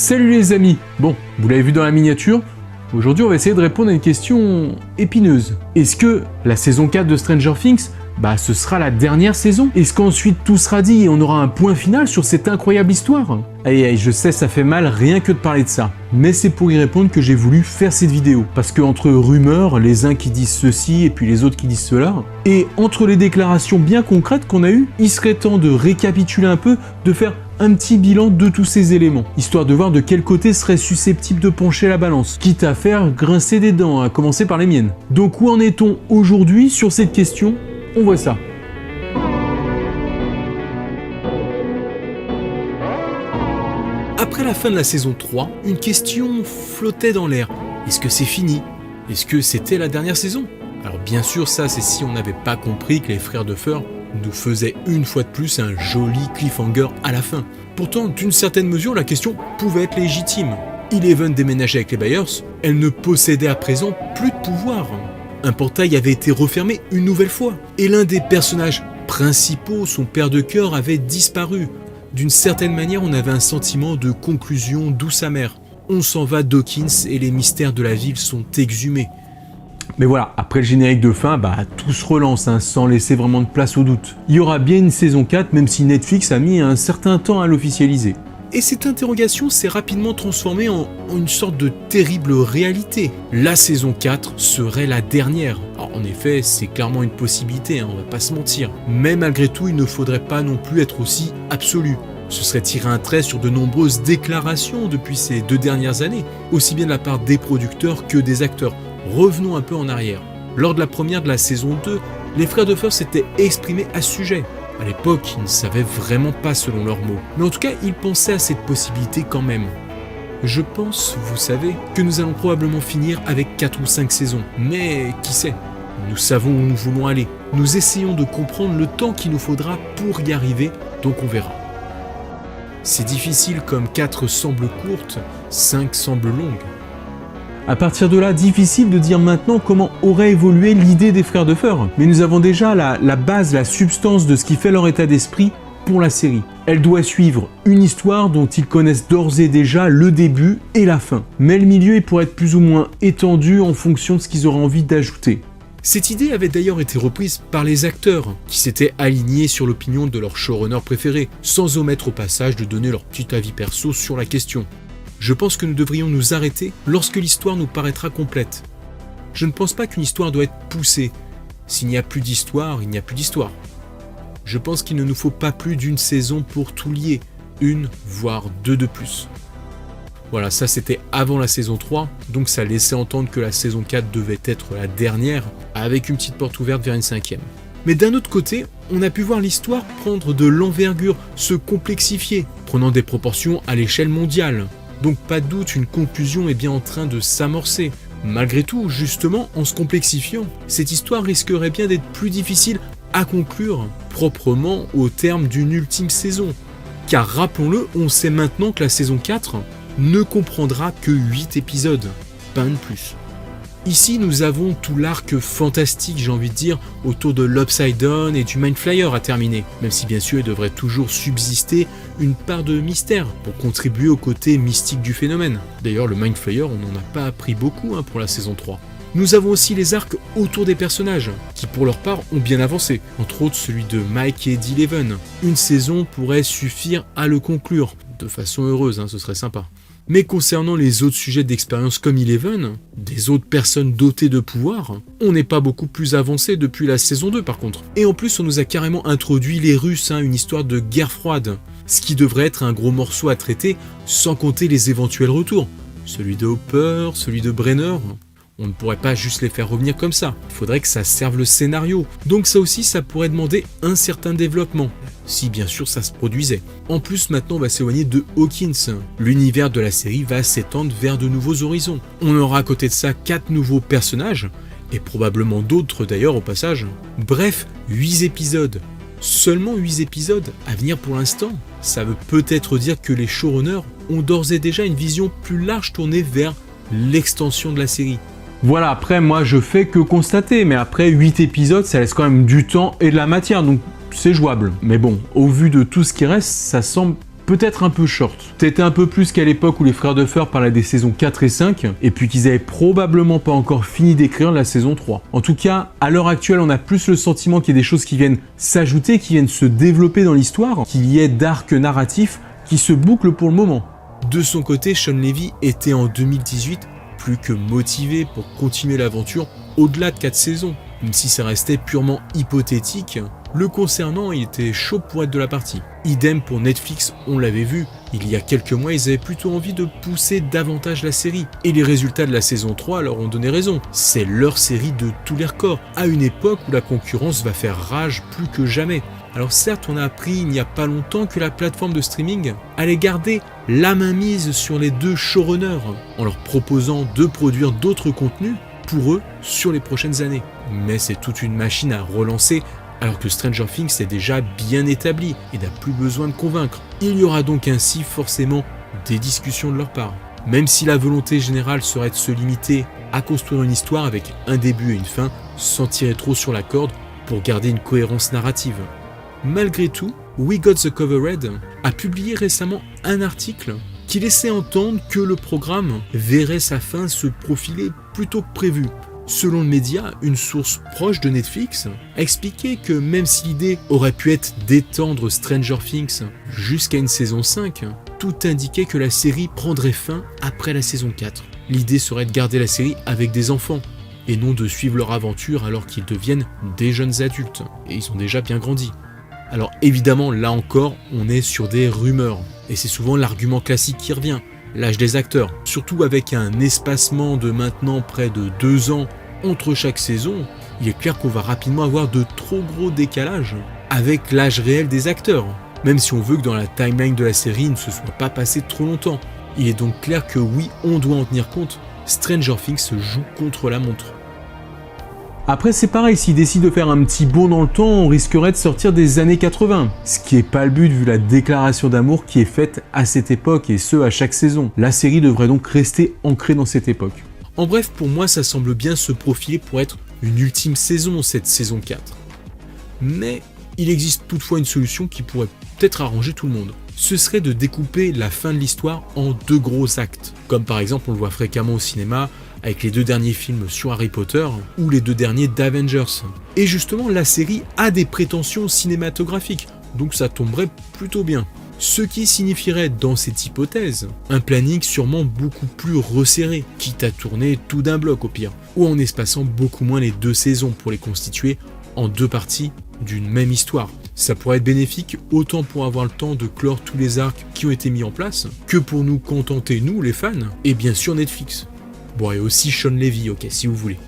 Salut les amis. Bon, vous l'avez vu dans la miniature, aujourd'hui on va essayer de répondre à une question épineuse. Est-ce que la saison 4 de Stranger Things, ce sera la dernière saison? Est-ce qu'ensuite tout sera dit et on aura un point final sur cette incroyable histoire? Aïe, je sais, ça fait mal rien que de parler de ça. Mais c'est pour y répondre que j'ai voulu faire cette vidéo. Parce que entre rumeurs, les uns qui disent ceci et puis les autres qui disent cela, et entre les déclarations bien concrètes qu'on a eues, il serait temps de récapituler un peu, de faire un petit bilan de tous ces éléments, histoire de voir de quel côté serait susceptible de pencher la balance, quitte à faire grincer des dents, à commencer par les miennes. Donc où en est-on aujourd'hui sur cette question? On voit ça. Après la fin de la saison 3, une question flottait dans l'air. Est-ce que c'est fini? Est-ce que c'était la dernière saison? Alors bien sûr, ça c'est si on n'avait pas compris que les frères Duffer nous faisaient une fois de plus un joli cliffhanger à la fin. Pourtant, d'une certaine mesure, la question pouvait être légitime. Eleven déménageait avec les Byers, elle ne possédait à présent plus de pouvoir. Un portail avait été refermé une nouvelle fois, et l'un des personnages principaux, son père de cœur, avait disparu. D'une certaine manière, on avait un sentiment de conclusion douce amère. On s'en va Dawkins et les mystères de la ville sont exhumés. Mais voilà, après le générique de fin, tout se relance, sans laisser vraiment de place au doute. Il y aura bien une saison 4, même si Netflix a mis un certain temps à l'officialiser. Et cette interrogation s'est rapidement transformée en une sorte de terrible réalité. La saison 4 serait la dernière. Alors, en effet, c'est clairement une possibilité, on va pas se mentir. Mais malgré tout, il ne faudrait pas non plus être aussi absolu. Ce serait tirer un trait sur de nombreuses déclarations depuis ces 2 dernières années, aussi bien de la part des producteurs que des acteurs. Revenons un peu en arrière. Lors de la première de la saison 2, les frères Duffer s'étaient exprimés à ce sujet. À l'époque, ils ne savaient vraiment pas selon leurs mots. Mais en tout cas, ils pensaient à cette possibilité quand même. Je pense, vous savez, que nous allons probablement finir avec 4 ou 5 saisons. Mais qui sait? Nous savons où nous voulons aller. Nous essayons de comprendre le temps qu'il nous faudra pour y arriver, donc on verra. C'est difficile comme 4 semblent courtes, 5 semblent longues. À partir de là, difficile de dire maintenant comment aurait évolué l'idée des frères Duffer. Mais nous avons déjà la base, la substance de ce qui fait leur état d'esprit pour la série. Elle doit suivre une histoire dont ils connaissent d'ores et déjà le début et la fin. Mais le milieu pourrait être plus ou moins étendu en fonction de ce qu'ils auraient envie d'ajouter. Cette idée avait d'ailleurs été reprise par les acteurs, qui s'étaient alignés sur l'opinion de leur showrunner préféré, sans omettre au passage de donner leur petit avis perso sur la question. Je pense que nous devrions nous arrêter lorsque l'histoire nous paraîtra complète. Je ne pense pas qu'une histoire doit être poussée. S'il n'y a plus d'histoire, il n'y a plus d'histoire. Je pense qu'il ne nous faut pas plus d'une saison pour tout lier, 1 voire 2 de plus. Voilà, ça c'était avant la saison 3, donc ça laissait entendre que la saison 4 devait être la dernière, avec une petite porte ouverte vers une 5e. Mais d'un autre côté, on a pu voir l'histoire prendre de l'envergure, se complexifier, prenant des proportions à l'échelle mondiale. Donc pas de doute, une conclusion est bien en train de s'amorcer. Malgré tout, justement, en se complexifiant, cette histoire risquerait bien d'être plus difficile à conclure proprement au terme d'une ultime saison. Car rappelons-le, on sait maintenant que la saison 4 ne comprendra que 8 épisodes, pas un de plus. Ici, nous avons tout l'arc fantastique, j'ai envie de dire, autour de l'Upside Down et du Mind Flayer à terminer, même si bien sûr il devrait toujours subsister une part de mystère pour contribuer au côté mystique du phénomène. D'ailleurs, le Mind Flayer, on n'en a pas appris beaucoup pour la saison 3. Nous avons aussi les arcs autour des personnages, qui pour leur part ont bien avancé, entre autres celui de Mike et d'Eleven. Une saison pourrait suffire à le conclure, de façon heureuse, ce serait sympa. Mais concernant les autres sujets d'expérience comme Eleven, des autres personnes dotées de pouvoir, on n'est pas beaucoup plus avancé depuis la saison 2 par contre. Et en plus on nous a carrément introduit les Russes, une histoire de guerre froide, ce qui devrait être un gros morceau à traiter sans compter les éventuels retours. Celui de Hopper, celui de Brenner, on ne pourrait pas juste les faire revenir comme ça, il faudrait que ça serve le scénario. Donc ça aussi ça pourrait demander un certain développement, si bien sûr ça se produisait. En plus maintenant on va s'éloigner de Hawkins, l'univers de la série va s'étendre vers de nouveaux horizons. On aura à côté de ça 4 nouveaux personnages, et probablement d'autres d'ailleurs au passage. Bref, 8 épisodes. Seulement 8 épisodes à venir pour l'instant. Ça veut peut-être dire que les showrunners ont d'ores et déjà une vision plus large tournée vers l'extension de la série. Voilà, après moi je fais que constater, mais après 8 épisodes ça laisse quand même du temps et de la matière, donc c'est jouable. Mais bon, au vu de tout ce qui reste, ça semble peut-être un peu short. Peut-être un peu plus qu'à l'époque où les frères Duffer parlaient des saisons 4 et 5, et puis qu'ils avaient probablement pas encore fini d'écrire la saison 3. En tout cas, à l'heure actuelle, on a plus le sentiment qu'il y a des choses qui viennent s'ajouter, qui viennent se développer dans l'histoire, qu'il y ait d'arcs narratifs qui se bouclent pour le moment. De son côté, Sean Levy était en 2018 plus que motivé pour continuer l'aventure au-delà de 4 saisons. Même si ça restait purement hypothétique, le concernant, il était chaud pour être de la partie. Idem pour Netflix, on l'avait vu, il y a quelques mois, ils avaient plutôt envie de pousser davantage la série. Et les résultats de la saison 3 leur ont donné raison. C'est leur série de tous les records, à une époque où la concurrence va faire rage plus que jamais. Alors certes, on a appris il n'y a pas longtemps que la plateforme de streaming allait garder la mainmise sur les 2 showrunners, en leur proposant de produire d'autres contenus pour eux sur les prochaines années. Mais c'est toute une machine à relancer, alors que Stranger Things est déjà bien établi et n'a plus besoin de convaincre. Il y aura donc ainsi forcément des discussions de leur part. Même si la volonté générale serait de se limiter à construire une histoire avec un début et une fin, sans tirer trop sur la corde pour garder une cohérence narrative. Malgré tout, We Got the Covered a publié récemment un article qui laissait entendre que le programme verrait sa fin se profiler plutôt que prévu. Selon le média, une source proche de Netflix a expliqué que même si l'idée aurait pu être d'étendre Stranger Things jusqu'à une saison 5, tout indiquait que la série prendrait fin après la saison 4. L'idée serait de garder la série avec des enfants, et non de suivre leur aventure alors qu'ils deviennent des jeunes adultes, et ils ont déjà bien grandi. Alors évidemment, là encore, on est sur des rumeurs, et c'est souvent l'argument classique qui revient, l'âge des acteurs. Surtout avec un espacement de maintenant près de 2 ans entre chaque saison, il est clair qu'on va rapidement avoir de trop gros décalages avec l'âge réel des acteurs, même si on veut que dans la timeline de la série, il ne se soit pas passé trop longtemps. Il est donc clair que oui, on doit en tenir compte, Stranger Things se joue contre la montre. Après c'est pareil, s'ils décident de faire un petit bond dans le temps, on risquerait de sortir des années 80. Ce qui n'est pas le but vu la déclaration d'amour qui est faite à cette époque et ce à chaque saison. La série devrait donc rester ancrée dans cette époque. En bref, pour moi ça semble bien se profiler pour être une ultime saison, cette saison 4. Mais il existe toutefois une solution qui pourrait peut-être arranger tout le monde. Ce serait de découper la fin de l'histoire en 2 gros actes. Comme par exemple on le voit fréquemment au cinéma, avec les 2 derniers films sur Harry Potter ou les 2 derniers d'Avengers. Et justement, la série a des prétentions cinématographiques, donc ça tomberait plutôt bien. Ce qui signifierait dans cette hypothèse un planning sûrement beaucoup plus resserré, quitte à tourner tout d'un bloc au pire, ou en espaçant beaucoup moins les 2 saisons pour les constituer en 2 parties d'une même histoire. Ça pourrait être bénéfique autant pour avoir le temps de clore tous les arcs qui ont été mis en place, que pour nous contenter nous les fans, et bien sûr Netflix. Bon, et aussi Sean Levy, ok, si vous voulez.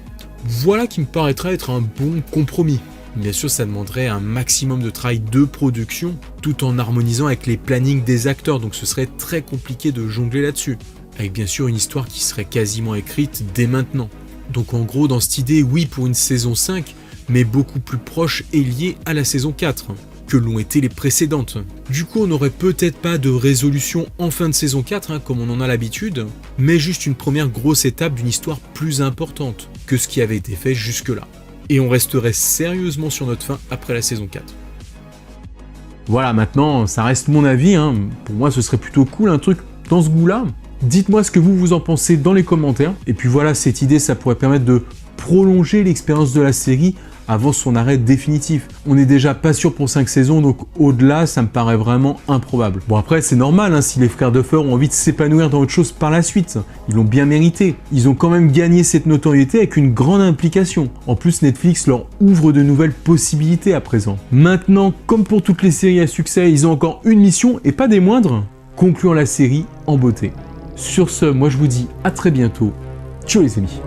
Voilà qui me paraîtrait être un bon compromis. Bien sûr, ça demanderait un maximum de travail de production, tout en harmonisant avec les plannings des acteurs, donc ce serait très compliqué de jongler là-dessus. Avec bien sûr une histoire qui serait quasiment écrite dès maintenant. Donc en gros, dans cette idée, oui pour une saison 5, mais beaucoup plus proche et liée à la saison 4. Que l'ont été les précédentes. Du coup, on n'aurait peut-être pas de résolution en fin de saison 4, comme on en a l'habitude, mais juste une première grosse étape d'une histoire plus importante que ce qui avait été fait jusque-là. Et on resterait sérieusement sur notre fin après la saison 4. Voilà, maintenant, ça reste mon avis, Pour moi, ce serait plutôt cool, un truc dans ce goût-là. Dites-moi ce que vous en pensez dans les commentaires. Et puis voilà, cette idée, ça pourrait permettre de prolonger l'expérience de la série avant son arrêt définitif. On n'est déjà pas sûr pour 5 saisons, donc au-delà, ça me paraît vraiment improbable. Bon après, c'est normal, si les frères Duffer ont envie de s'épanouir dans autre chose par la suite. Ils l'ont bien mérité. Ils ont quand même gagné cette notoriété avec une grande implication. En plus, Netflix leur ouvre de nouvelles possibilités à présent. Maintenant, comme pour toutes les séries à succès, ils ont encore une mission, et pas des moindres, conclure la série en beauté. Sur ce, moi je vous dis à très bientôt. Ciao les amis.